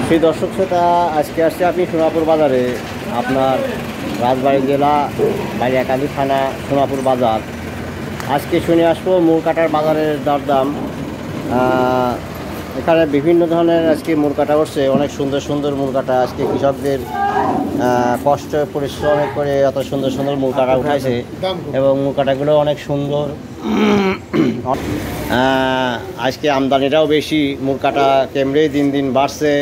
সেই দর্শক শ্রোতা, আজকে আসছে আপনি সোনাপুর বাজারে, আপনার রাজবাড়ী জেলা বালিয়াকান্দি থানা সোনাপুর বাজার। আজকে শুনে আসবো মূল কাটার বাজারের দরদাম। এখানে বিভিন্ন ধরনের আজকে মূল কাটা উঠছে, অনেক সুন্দর সুন্দর মূল কাটা। আজকে কৃষকদের কষ্ট পরিশ্রম করে এত সুন্দর সুন্দর মূল কাটা উঠাইছে এবং মূল কাটাগুলো অনেক সুন্দর। আজকে আমদানিটাও বেশি, মূল কাটা কেমরেই দিন দিন বাড়ছে।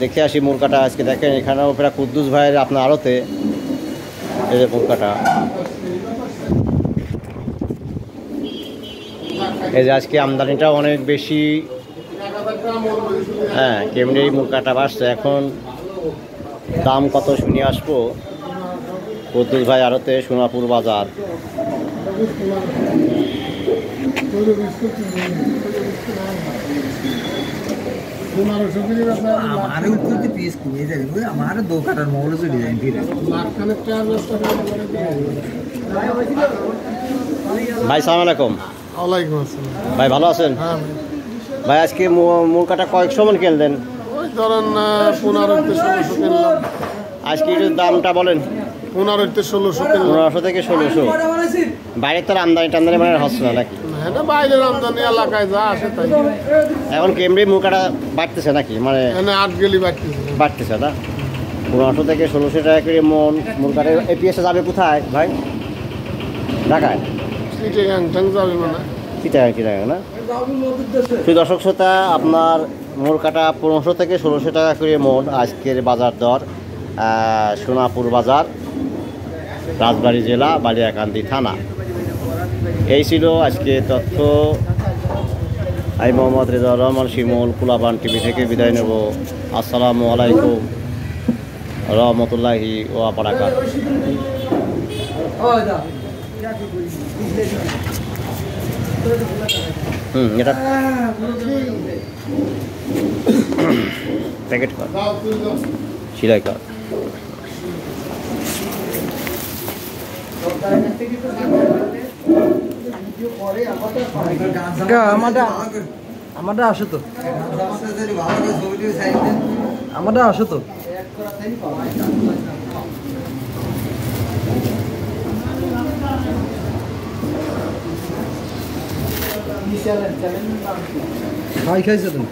দেখে আসি মূল কাটা। আজকে দেখেন এখানেও প্রায় কুদ্দুস ভাইয়ের আপনার আড়তে এই যে মূল কাটা, এই যে আজকে আমদানিটাও অনেক বেশি। কেমনি মূল কাটা বাড়ছে। এখন দাম কত শুনে আসবো কুদ্দুস ভাই আড়তে সোনাপুর বাজার। ভাই সালাম আলাইকুম। ভাই ভালো আছেন? ভাই আজকে মূল কাটা কয়েকশো মন কিনলেন? ধরেন 1500-1600 কিনলাম। আজকে একটু দামটা বলেন। 1500-1600 কিনলাম। 1500 থেকে 1600। বাইরের তো আমদানি টামদানি মানে হচ্ছে না নাকি? হ্যাঁ, বাইরের আমদানি এলাকায় যা আসে তাই। এখন কেমনি মূল কাটা বাড়তেছে নাকি? মানে 8 গেলি বাড়তেছে না? 1500 থেকে 1600 টাকা করে মন মূল কাটা। এপিএসে যাবে কোথায় ভাই? ঢাকায়? যাবে মানে চিটাগাং না? সেই দর্শক শ্রোতা, আপনার মূল কাটা 1500 থেকে 1600 টাকা করে মন আজকের বাজার দর। সোনাপুর বাজার, রাজবাড়ী জেলা, বালিয়াকান্দি থানা। এই ছিল আজকে তথ্য। আমি মোহাম্মদ রেজাউর রহমান শিমুল, কুলাবান টিভি থেকে বিদায় নেব। আসসালামু আলাইকুম রহমতুল্লাহি ওয়া বারাকাতুহু। এটা প্যাকেট কর, সিলাই কর। আমারটা আসো তো, আমারটা আসো তো। খাই খাইছো তুমি?